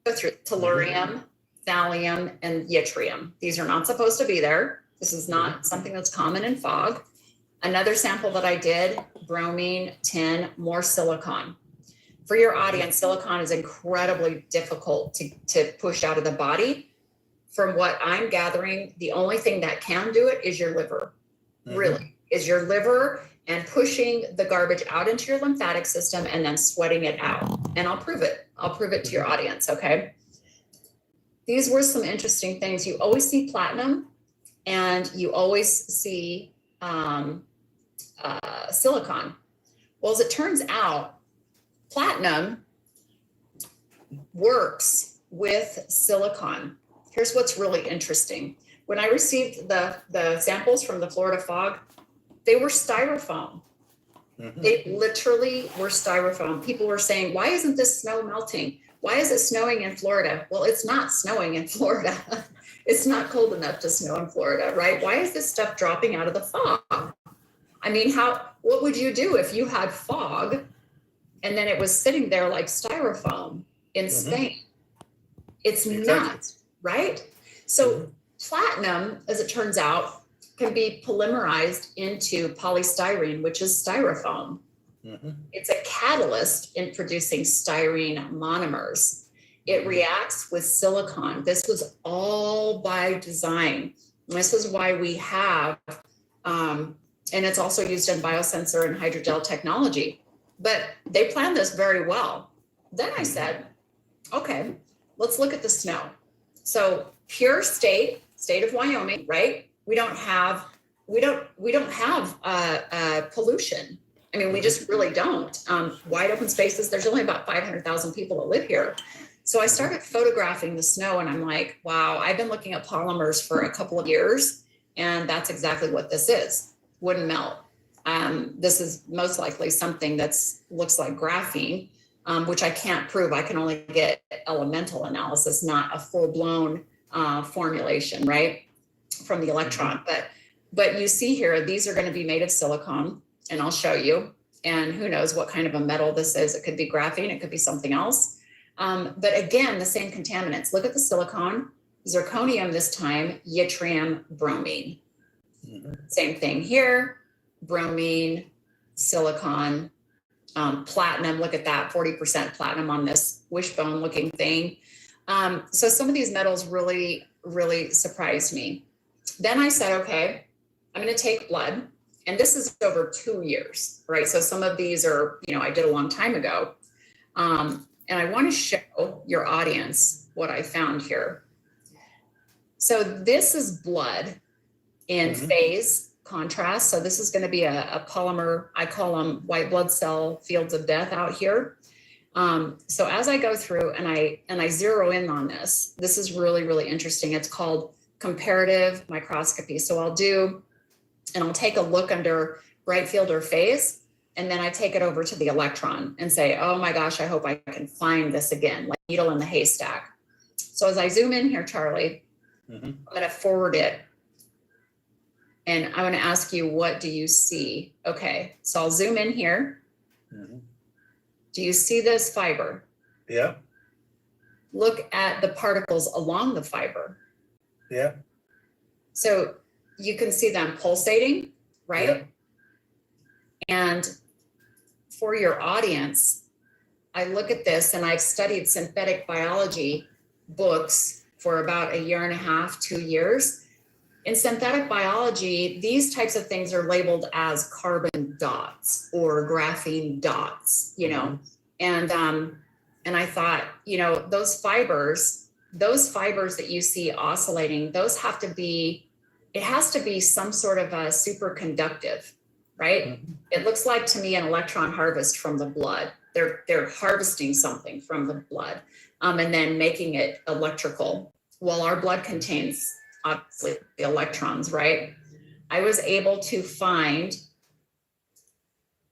go through tellurium, thallium, and yttrium. These are not supposed to be there. This is not something that's common in fog. Another sample that I did, bromine, tin, more silicon. For your audience, silicon is incredibly difficult to push out of the body. From what I'm gathering, the only thing that can do it is your liver, really, is your liver and pushing the garbage out into your lymphatic system and then sweating it out. And I'll prove it. I'll prove it to your audience, okay? These were some interesting things. You always see platinum and you always see silicon. Well, as it turns out, platinum works with silicon. Here's what's really interesting. When I received the samples from the Florida fog, they were styrofoam. They literally were styrofoam. People were saying, why isn't this snow melting? Why is it snowing in Florida? Well, it's not snowing in Florida. It's not cold enough to snow in Florida, right? Why is this stuff dropping out of the fog? I mean, what would you do if you had fog and then it was sitting there like styrofoam in Spain? It's not, right? So platinum, as it turns out, can be polymerized into polystyrene, which is styrofoam. It's a catalyst in producing styrene monomers. It reacts with silicon. This was all by design. This is why we have, and it's also used in biosensor and hydrogel technology, but they planned this very well. Then I said, okay, let's look at the snow. So pure state of Wyoming, right? We don't have pollution. I mean, we just really don't. Wide open spaces, there's only about 500,000 people that live here. So I started photographing the snow and I'm like, wow, I've been looking at polymers for a couple of years and that's exactly what this is, wouldn't melt. This is most likely something that's looks like graphene, which I can't prove. I can only get elemental analysis, not a full-blown formulation, right, from the electron. But you see here, these are going to be made of silicon, and I'll show you. And who knows what kind of a metal this is. It could be graphene, it could be something else. But again, the same contaminants. Look at the silicon, zirconium this time, yttrium, bromine. Same thing here, bromine, silicon, platinum. Look at that, 40% platinum on this wishbone looking thing. So some of these metals really, really surprised me. Then I said, okay, I'm going to take blood, and this is over 2 years, right? So some of these are, I did a long time ago. And I want to show your audience what I found here. So this is blood in phase contrast. So this is going to be a polymer. I call them white blood cell fields of death out here. So as I go through and I zero in on this is really, really interesting. It's called comparative microscopy. So I'll take a look under bright field or phase, and then I take it over to the electron and say, oh my gosh, I hope I can find this again, like needle in the haystack. So as I zoom in here, Charlie, I'm going to forward it. And I'm going to ask you, what do you see? Okay, so I'll zoom in here. Do you see this fiber? Yeah. Look at the particles along the fiber. Yeah. So you can see them pulsating, right? Yeah. And for your audience, I look at this, and I've studied synthetic biology books for about 1.5 to 2 years. In synthetic biology, these types of things are labeled as carbon dots or graphene dots, and I thought, those fibers that you see oscillating, it has to be some sort of a superconductive, right? It looks like to me an electron harvest from the blood. They're harvesting something from the blood, and then making it electrical. Well, our blood contains obviously the electrons, right? I was able to find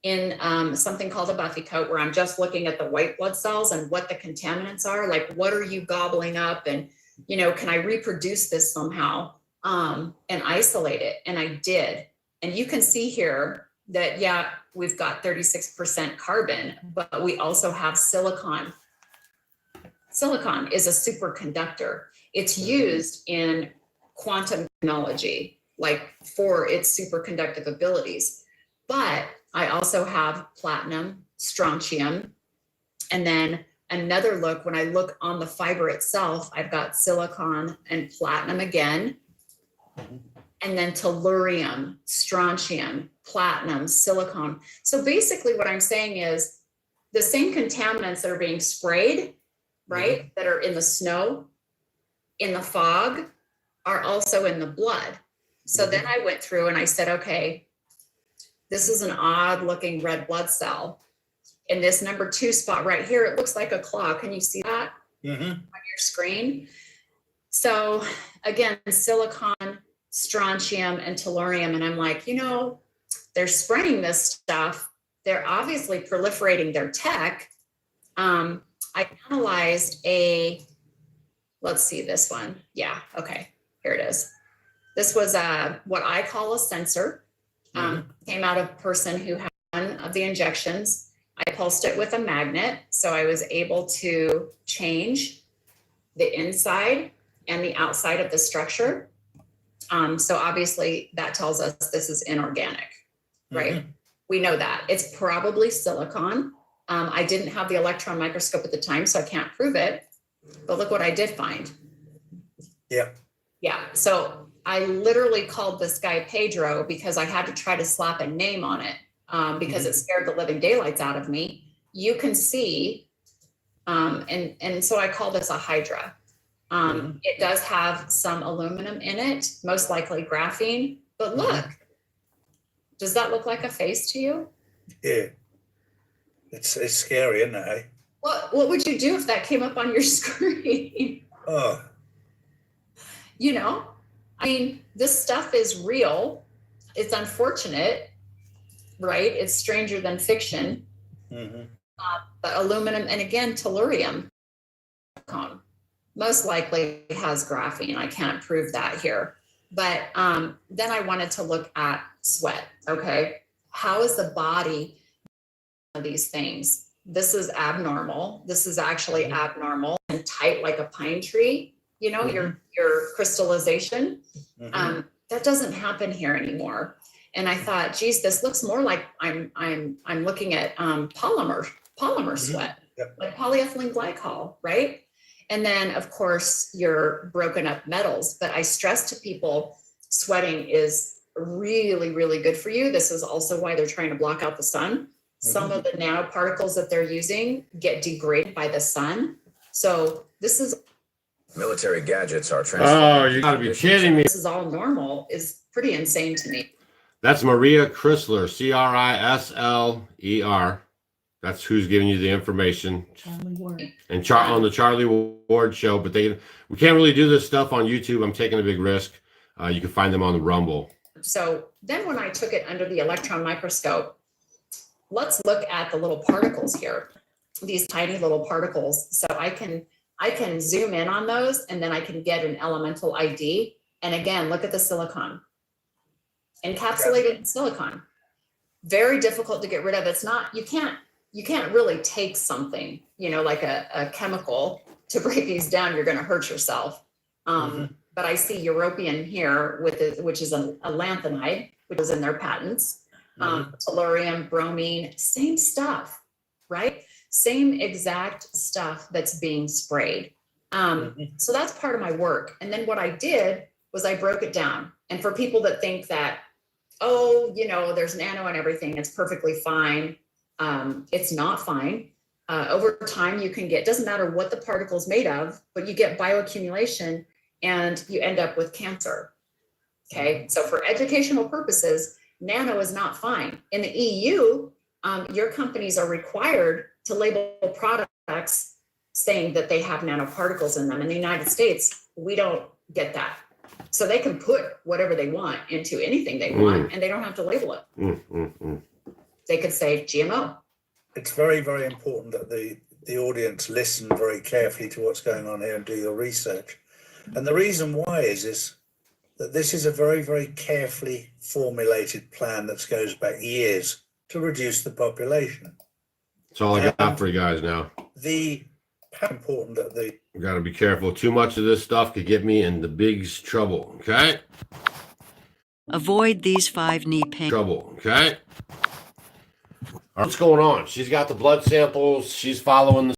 in something called a Buffy coat, where I'm just looking at the white blood cells and what the contaminants are, like what are you gobbling up, and can I reproduce this somehow and isolate it? And I did. And you can see here that, yeah, we've got 36% carbon, but we also have silicon Silicon is a superconductor. It's used in quantum technology, like for its superconductive abilities. But I also have platinum, strontium, and then another look, when I look on the fiber itself, I've got silicon and platinum again, and then tellurium, strontium, platinum, silicon. So basically what I'm saying is the same contaminants that are being sprayed, right, that are in the snow, in the fog, are also in the blood. So then I went through and I said, okay, this is an odd looking red blood cell. In this number 2 spot right here, it looks like a claw. Can you see that on your screen? So again, silicon, strontium, and tellurium. And I'm like, they're spraying this stuff. They're obviously proliferating their tech. I analyzed let's see this one. Yeah, okay, here it is. This was what I call a sensor. Came out of a person who had one of the injections. I pulsed it with a magnet, so I was able to change the inside and the outside of the structure. So obviously that tells us this is inorganic, right? We know that. It's probably silicon. I didn't have the electron microscope at the time, so I can't prove it. But look what I did find. Yeah. Yeah. So I literally called this guy Pedro because I had to try to slap a name on it because it scared the living daylights out of me. You can see, and so I call this a hydra. It does have some aluminum in it, most likely graphene. But look, does that look like a face to you? Yeah. It's scary, isn't it? Eh? What would you do if that came up on your screen? Oh. I mean, this stuff is real. It's unfortunate, right? It's stranger than fiction. But aluminum, and again, tellurium, most likely has graphene. I can't prove that here. But then I wanted to look at sweat. Okay. How is the body of these things? This is abnormal. This is actually abnormal and tight like a pine tree. Your crystallization. That doesn't happen here anymore. And I thought, geez, this looks more like I'm looking at polymer sweat, like polyethylene glycol, right? And then of course your broken up metals. But I stress to people, sweating is really, really good for you. This is also why they're trying to block out the sun. Some of the nanoparticles that they're using get degraded by the sun. So this is military gadgets are Oh, you gotta be kidding me. This is all normal is pretty insane to me. That's Maria Chrysler, Crisler. That's who's giving you the information. Charlie Ward. And on the Charlie Ward show, but we can't really do this stuff on YouTube. I'm taking a big risk. You can find them on the Rumble. So then when I took it under the electron microscope, let's look at the little particles here, these tiny little particles. So I can zoom in on those and then I can get an elemental ID. And again, look at the silicon, encapsulated in silicon. Very difficult to get rid of. It's not, you can't really take something, like a chemical to break these down. You're going to hurt yourself. But I see europium here which is a lanthanide, which is in their patents. Tellurium, bromine, same stuff, right? Same exact stuff that's being sprayed. So that's part of my work. And then what I did was I broke it down. And for people that think that, there's nano and everything, it's perfectly fine. It's not fine. Over time, you can doesn't matter what the particle's made of, but you get bioaccumulation and you end up with cancer. Okay. So for educational purposes, nano is not fine. In the EU, your companies are required to label products saying that they have nanoparticles in them. In the United States, we don't get that. So they can put whatever they want into anything they want and they don't have to label it. They could say GMO. It's very, very important that the audience listen very carefully to what's going on here and do your research. And the reason why is that this is a very, very carefully formulated plan that goes back years to reduce the population. That's all I got for you guys now. The how important that the We got to be careful. Too much of this stuff could get me into big trouble. Okay. Avoid these 5 knee pain. Trouble. Okay. What's going on? She's got the blood samples. She's following the